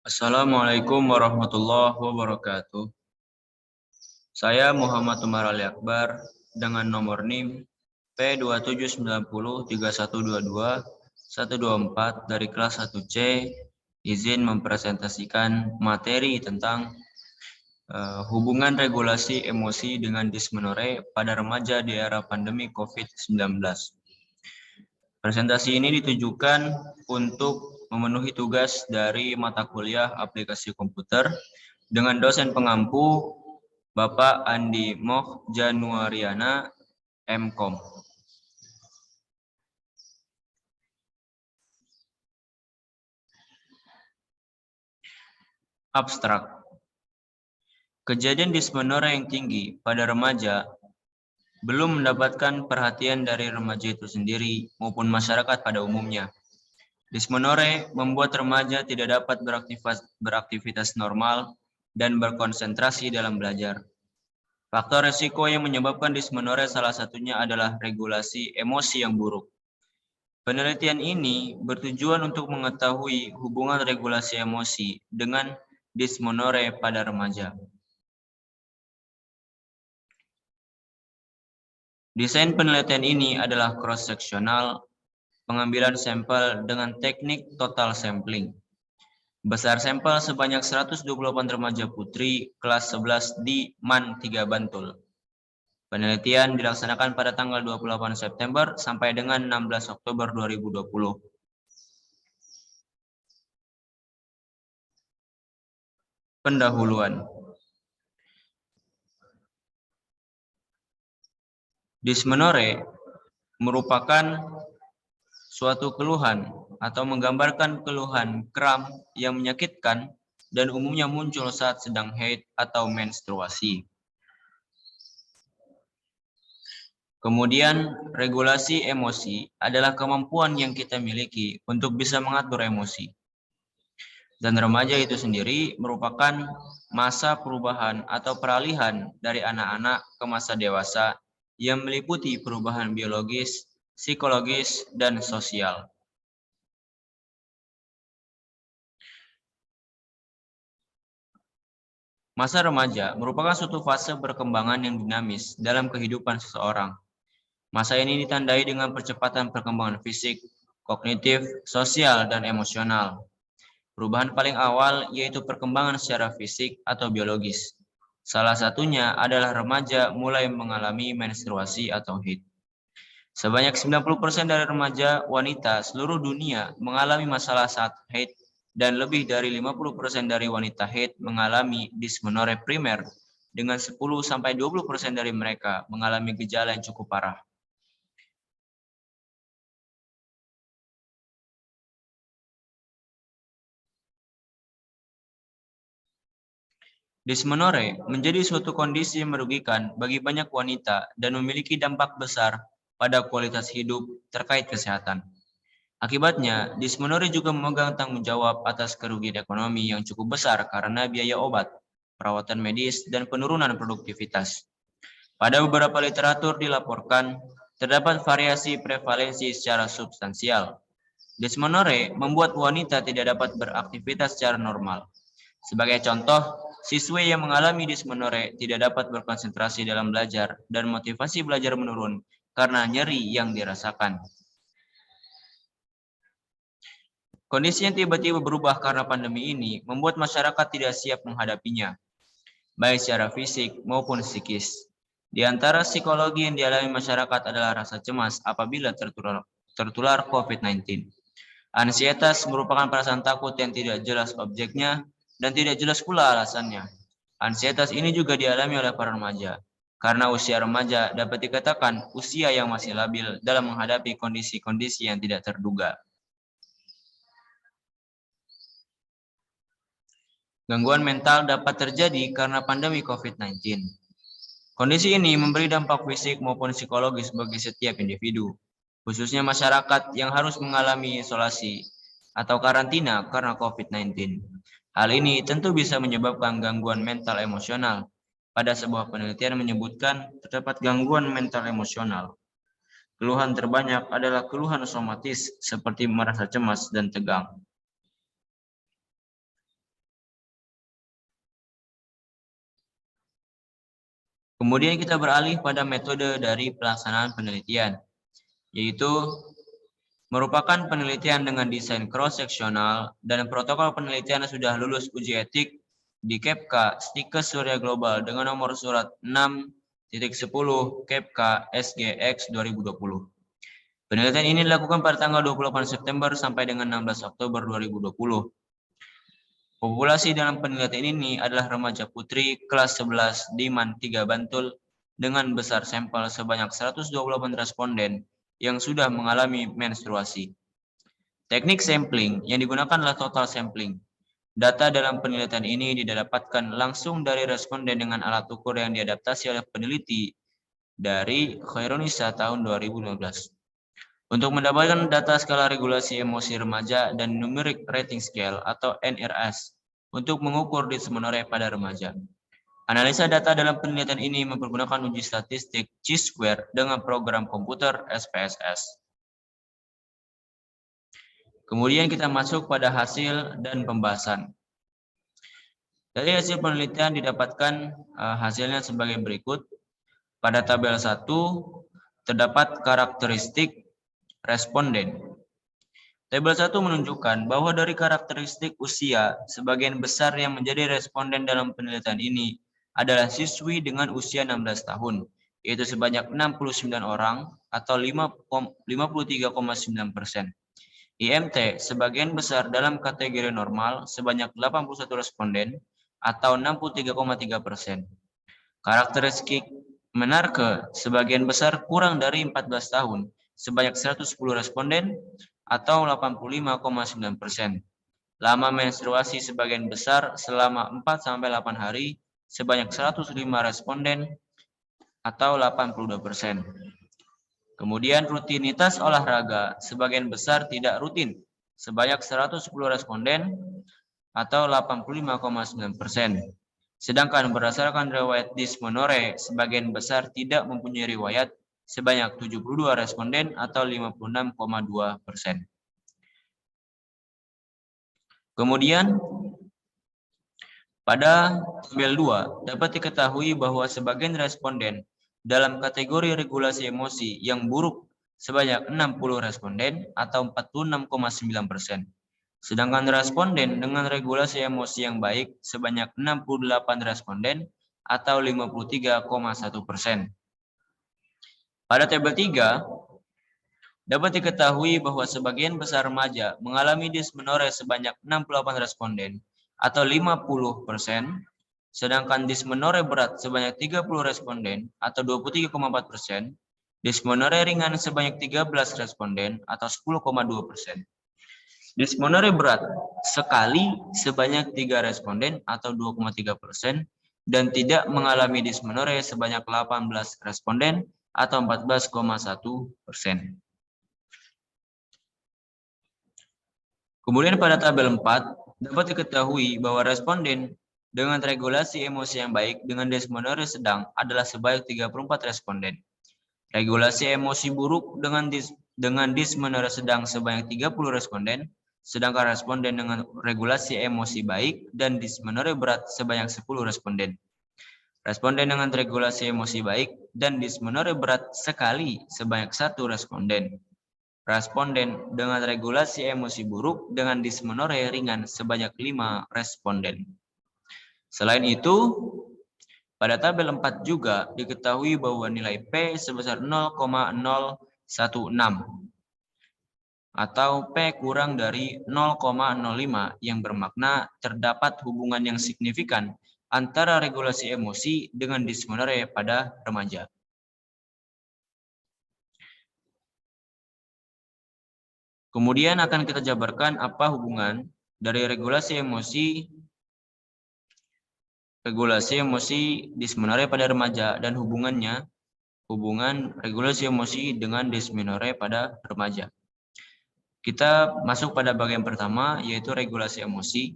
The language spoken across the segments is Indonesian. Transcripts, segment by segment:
Assalamualaikum warahmatullahi wabarakatuh. Saya Muhammad Umar Ali Akbar dengan nomor NIM P27903122-124 dari kelas 1C izin mempresentasikan materi tentang hubungan regulasi emosi dengan dysmenorrhea pada remaja di era pandemi COVID-19. Presentasi ini ditujukan untuk memenuhi tugas dari mata kuliah aplikasi komputer dengan dosen pengampu Bapak Andi Moh Januariana, MKom. Abstrak. Kejadian dysmenorrhea yang tinggi pada remaja belum mendapatkan perhatian dari remaja itu sendiri maupun masyarakat pada umumnya. Dysmenorrhea membuat remaja tidak dapat beraktivitas normal dan berkonsentrasi dalam belajar. Faktor resiko yang menyebabkan dysmenorrhea salah satunya adalah regulasi emosi yang buruk. Penelitian ini bertujuan untuk mengetahui hubungan regulasi emosi dengan dysmenorrhea pada remaja. Desain penelitian ini adalah cross-seksional, pengambilan sampel dengan teknik total sampling. Besar sampel sebanyak 128 remaja putri kelas 11 di MAN 3 Bantul. Penelitian dilaksanakan pada tanggal 28 September sampai dengan 16 Oktober 2020. Pendahuluan. Dysmenorrhea merupakan suatu keluhan atau menggambarkan keluhan kram yang menyakitkan dan umumnya muncul saat sedang haid atau menstruasi. Kemudian, regulasi emosi adalah kemampuan yang kita miliki untuk bisa mengatur emosi. Dan remaja itu sendiri merupakan masa perubahan atau peralihan dari anak-anak ke masa dewasa yang meliputi perubahan biologis, psikologis, dan sosial. Masa remaja merupakan suatu fase perkembangan yang dinamis dalam kehidupan seseorang. Masa ini ditandai dengan percepatan perkembangan fisik, kognitif, sosial, dan emosional. Perubahan paling awal yaitu perkembangan secara fisik atau biologis. Salah satunya adalah remaja mulai mengalami menstruasi atau haid. Sebanyak 90% dari remaja wanita seluruh dunia mengalami masalah saat haid dan lebih dari 50% dari wanita haid mengalami dysmenorrhea primer dengan 10-20% dari mereka mengalami gejala yang cukup parah. Dysmenorrhea menjadi suatu kondisi yang merugikan bagi banyak wanita dan memiliki dampak besar pada kualitas hidup terkait kesehatan. Akibatnya, dysmenorrhea juga memegang tanggung jawab atas kerugian ekonomi yang cukup besar karena biaya obat, perawatan medis, dan penurunan produktivitas. Pada beberapa literatur dilaporkan, terdapat variasi prevalensi secara substansial. Dysmenorrhea membuat wanita tidak dapat beraktivitas secara normal. Sebagai contoh, siswi yang mengalami dysmenorrhea tidak dapat berkonsentrasi dalam belajar dan motivasi belajar menurun karena nyeri yang dirasakan. Kondisi yang tiba-tiba berubah karena pandemi ini membuat masyarakat tidak siap menghadapinya, baik secara fisik maupun psikis. Di antara psikologi yang dialami masyarakat adalah rasa cemas apabila tertular COVID-19. Ansietas merupakan perasaan takut yang tidak jelas objeknya dan tidak jelas pula alasannya. Ansietas ini juga dialami oleh para remaja, karena usia remaja dapat dikatakan usia yang masih labil dalam menghadapi kondisi-kondisi yang tidak terduga. Gangguan mental dapat terjadi karena pandemi COVID-19. Kondisi ini memberi dampak fisik maupun psikologis bagi setiap individu, khususnya masyarakat yang harus mengalami isolasi atau karantina karena COVID-19. Hal ini tentu bisa menyebabkan gangguan mental emosional. Pada sebuah penelitian menyebutkan terdapat gangguan mental emosional. Keluhan terbanyak adalah keluhan somatis seperti merasa cemas dan tegang. Kemudian kita beralih pada metode dari pelaksanaan penelitian, yaitu merupakan penelitian dengan desain cross-seksional dan protokol penelitian sudah lulus uji etik di KEPKA Stikes Surya Global dengan nomor surat 6.10 KEPKA SGX 2020. Penelitian ini dilakukan pada tanggal 28 September sampai dengan 16 Oktober 2020. Populasi dalam penelitian ini adalah remaja putri kelas 11 di MAN 3 Bantul dengan besar sampel sebanyak 128 responden yang sudah mengalami menstruasi. Teknik sampling yang digunakan adalah total sampling. Data dalam penelitian ini didapatkan langsung dari responden dengan alat ukur yang diadaptasi oleh peneliti dari Khairunisa tahun 2015. Untuk mendapatkan data skala regulasi emosi remaja dan numeric rating scale atau NRS untuk mengukur dysmenorrhea pada remaja. Analisa data dalam penelitian ini mempergunakan uji statistik chi-square dengan program komputer SPSS. Kemudian kita masuk pada hasil dan pembahasan. Dari hasil penelitian didapatkan hasilnya sebagai berikut. Pada tabel 1 terdapat karakteristik responden. Tabel 1 menunjukkan bahwa dari karakteristik usia, sebagian besar yang menjadi responden dalam penelitian ini adalah siswi dengan usia 16 tahun, yaitu sebanyak 69 orang atau 53,9%. IMT sebagian besar dalam kategori normal sebanyak 81 responden atau 63,3%. Karakteristik menarke sebagian besar kurang dari 14 tahun sebanyak 110 responden atau 85,9%. Lama menstruasi sebagian besar selama 4-8 hari sebanyak 105 responden atau 82%. Kemudian rutinitas olahraga sebagian besar tidak rutin sebanyak 110 responden atau 85,9%. Sedangkan berdasarkan riwayat dysmenorrhea sebagian besar tidak mempunyai riwayat sebanyak 72 responden atau 56,2%. Kemudian pada tabel 2 dapat diketahui bahwa sebagian responden dalam kategori regulasi emosi yang buruk sebanyak 60 responden atau 46,9%. Sedangkan responden dengan regulasi emosi yang baik sebanyak 68 responden atau 53,1%. Pada tabel 3, dapat diketahui bahwa sebagian besar remaja mengalami dysmenorrhea sebanyak 68 responden atau 50%, sedangkan dysmenorrhea berat sebanyak 30 responden atau 23,4%, dysmenorrhea ringan sebanyak 13 responden atau 10,2%. Dysmenorrhea berat sekali sebanyak 3 responden atau 2,3% dan tidak mengalami dysmenorrhea sebanyak 18 responden atau 14,1%. Kemudian pada tabel 4 dapat diketahui bahwa responden dengan regulasi emosi yang baik dengan dysmenorrhea sedang adalah sebanyak 34 responden. Regulasi emosi buruk dengan dysmenorrhea sedang sebanyak 30 responden, sedangkan responden dengan regulasi emosi baik dan dysmenorrhea berat sebanyak 10 responden. Responden dengan regulasi emosi baik dan dysmenorrhea berat sekali sebanyak 1 responden. Responden dengan regulasi emosi buruk dengan dysmenorrhea ringan sebanyak 5 responden. Selain itu, pada tabel 4 juga diketahui bahwa nilai P sebesar 0,016 atau P kurang dari 0,05 yang bermakna terdapat hubungan yang signifikan antara regulasi emosi dengan dysmenorrhea pada remaja. Kemudian akan kita jabarkan apa hubungan dari regulasi emosi dysmenorrhea pada remaja dan hubungan regulasi emosi dengan dysmenorrhea pada remaja. Kita masuk pada bagian pertama yaitu regulasi emosi.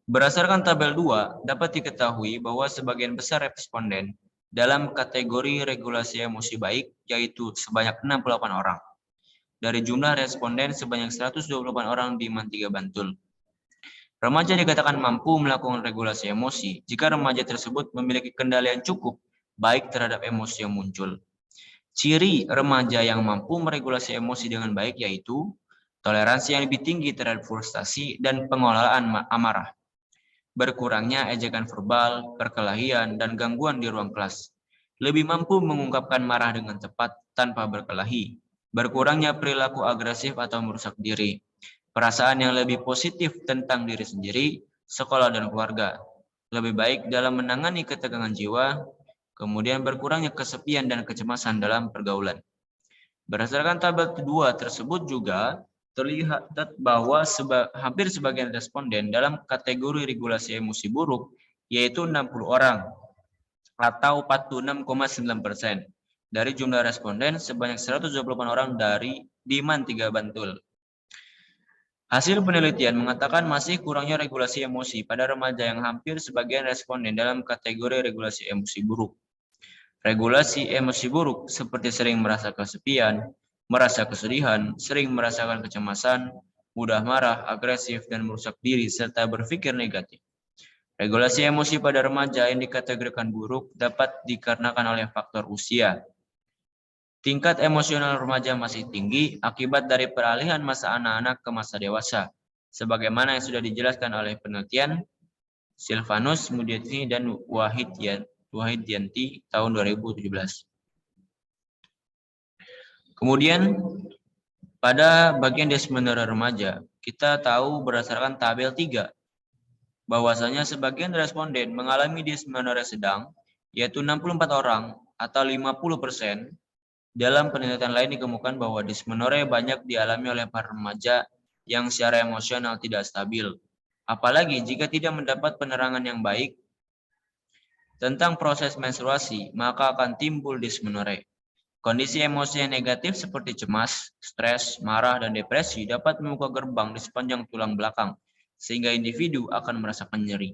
Berdasarkan tabel 2 dapat diketahui bahwa sebagian besar responden dalam kategori regulasi emosi baik yaitu sebanyak 68 orang. Dari jumlah responden sebanyak 128 orang di MAN 3 Bantul. Remaja dikatakan mampu melakukan regulasi emosi jika remaja tersebut memiliki kendalian cukup baik terhadap emosi yang muncul. Ciri remaja yang mampu meregulasi emosi dengan baik yaitu toleransi yang lebih tinggi terhadap frustasi dan pengelolaan amarah, berkurangnya ejekan verbal, perkelahian, dan gangguan di ruang kelas, lebih mampu mengungkapkan marah dengan tepat tanpa berkelahi, berkurangnya perilaku agresif atau merusak diri, perasaan yang lebih positif tentang diri sendiri, sekolah, dan keluarga, lebih baik dalam menangani ketegangan jiwa, kemudian berkurangnya kesepian dan kecemasan dalam pergaulan. Berdasarkan tabel kedua tersebut juga terlihat bahwa hampir sebagian responden dalam kategori regulasi emosi buruk, yaitu 60 orang atau 46,9%. Dari jumlah responden sebanyak 128 orang dari Diman 3 Bantul. Hasil penelitian mengatakan masih kurangnya regulasi emosi pada remaja yang hampir sebagian responden dalam kategori regulasi emosi buruk. Regulasi emosi buruk seperti sering merasa kesepian, merasa kesedihan, sering merasakan kecemasan, mudah marah, agresif, dan merusak diri, serta berpikir negatif. Regulasi emosi pada remaja yang dikategorikan buruk dapat dikarenakan oleh faktor usia. Tingkat emosional remaja masih tinggi akibat dari peralihan masa anak-anak ke masa dewasa, sebagaimana yang sudah dijelaskan oleh penelitian Silvanus Mudyati dan Wahidyanti tahun 2017. Kemudian pada bagian dysmenorrhea remaja, kita tahu berdasarkan tabel 3 bahwasanya sebagian responden mengalami dysmenorrhea sedang, yaitu 64 orang atau 50%. Dalam penelitian lain dikemukakan bahwa dysmenorrhea banyak dialami oleh para remaja yang secara emosional tidak stabil. Apalagi jika tidak mendapat penerangan yang baik tentang proses menstruasi, maka akan timbul dysmenorrhea. Kondisi emosi yang negatif seperti cemas, stres, marah, dan depresi dapat membuka gerbang di sepanjang tulang belakang, sehingga individu akan merasakan nyeri.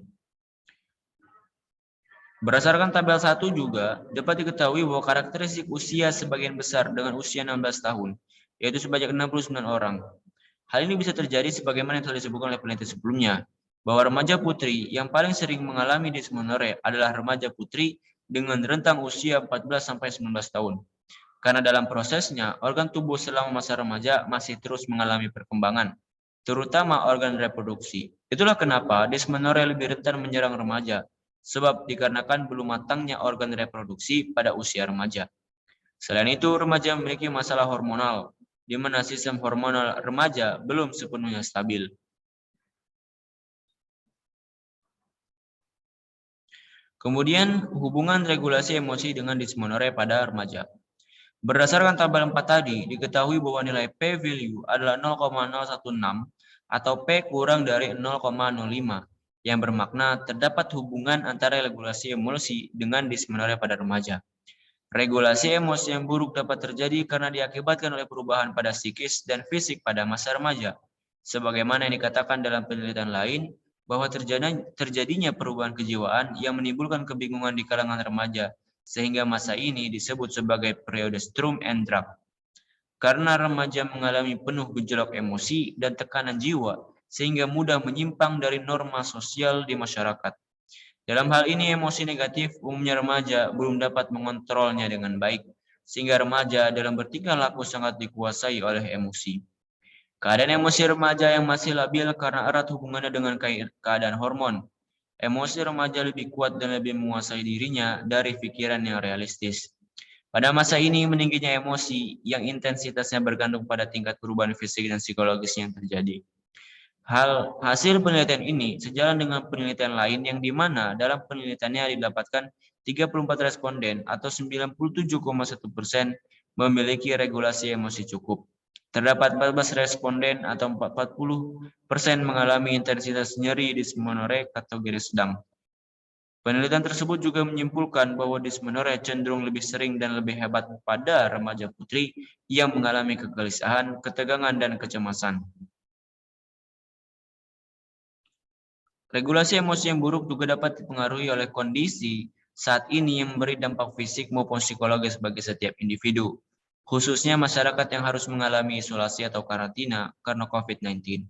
Berdasarkan tabel 1 juga dapat diketahui bahwa karakteristik usia sebagian besar dengan usia 16 tahun, yaitu sebanyak 69 orang. Hal ini bisa terjadi sebagaimana yang telah disebutkan oleh peneliti sebelumnya, bahwa remaja putri yang paling sering mengalami dysmenorrhea adalah remaja putri dengan rentang usia 14-19 tahun. Karena dalam prosesnya, organ tubuh selama masa remaja masih terus mengalami perkembangan, terutama organ reproduksi. Itulah kenapa dysmenorrhea lebih rentan menyerang remaja, sebab dikarenakan belum matangnya organ reproduksi pada usia remaja. Selain itu, remaja memiliki masalah hormonal, di mana sistem hormonal remaja belum sepenuhnya stabil. Kemudian, hubungan regulasi emosi dengan dysmenorrhea pada remaja. Berdasarkan tabel 4 tadi, diketahui bahwa nilai p-value adalah 0,016 atau p kurang dari 0,05, yang bermakna terdapat hubungan antara regulasi emosi dengan dysmenorrhea pada remaja. Regulasi emosi yang buruk dapat terjadi karena diakibatkan oleh perubahan pada psikis dan fisik pada masa remaja. Sebagaimana yang dikatakan dalam penelitian lain, bahwa terjadinya perubahan kejiwaan yang menimbulkan kebingungan di kalangan remaja, sehingga masa ini disebut sebagai periode Sturm and Drang. Karena remaja mengalami penuh gejolak emosi dan tekanan jiwa, sehingga mudah menyimpang dari norma sosial di masyarakat. Dalam hal ini, emosi negatif umumnya remaja belum dapat mengontrolnya dengan baik, sehingga remaja dalam bertingkah laku sangat dikuasai oleh emosi. Keadaan emosi remaja yang masih labil karena erat hubungannya dengan keadaan hormon. Emosi remaja lebih kuat dan lebih menguasai dirinya dari pikiran yang realistis. Pada masa ini, meningginya emosi yang intensitasnya bergantung pada tingkat perubahan fisik dan psikologis yang terjadi. Hasil penelitian ini sejalan dengan penelitian lain yang di mana dalam penelitiannya didapatkan 34 responden atau 97,1% memiliki regulasi emosi cukup. Terdapat 14 responden atau 40% mengalami intensitas nyeri dysmenorrhea kategori sedang. Penelitian tersebut juga menyimpulkan bahwa dysmenorrhea cenderung lebih sering dan lebih hebat pada remaja putri yang mengalami kegelisahan, ketegangan, dan kecemasan. Regulasi emosi yang buruk juga dapat dipengaruhi oleh kondisi saat ini yang memberi dampak fisik maupun psikologis bagi setiap individu, khususnya masyarakat yang harus mengalami isolasi atau karantina karena COVID-19.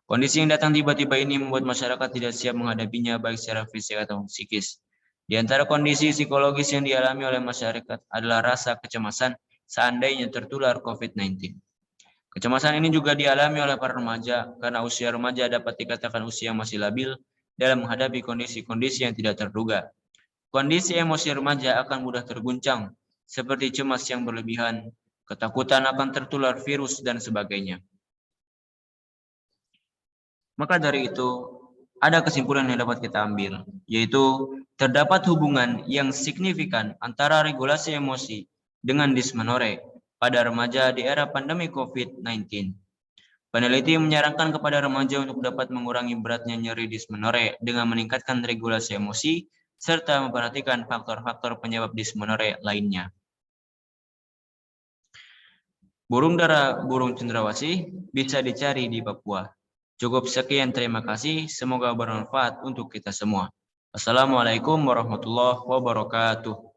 Kondisi yang datang tiba-tiba ini membuat masyarakat tidak siap menghadapinya baik secara fisik atau psikis. Di antara kondisi psikologis yang dialami oleh masyarakat adalah rasa kecemasan seandainya tertular COVID-19. Kecemasan ini juga dialami oleh para remaja karena usia remaja dapat dikatakan usia yang masih labil dalam menghadapi kondisi-kondisi yang tidak terduga. Kondisi emosi remaja akan mudah terguncang, seperti cemas yang berlebihan, ketakutan akan tertular virus, dan sebagainya. Maka dari itu, ada kesimpulan yang dapat kita ambil, yaitu terdapat hubungan yang signifikan antara regulasi emosi dengan dysmenorrhea pada remaja di era pandemi COVID-19. Peneliti menyarankan kepada remaja untuk dapat mengurangi beratnya nyeri dysmenorrhea dengan meningkatkan regulasi emosi serta memperhatikan faktor-faktor penyebab dysmenorrhea lainnya. Burung dara burung cendrawasih bisa dicari di Papua. Cukup sekian, terima kasih. Semoga bermanfaat untuk kita semua. Assalamualaikum warahmatullahi wabarakatuh.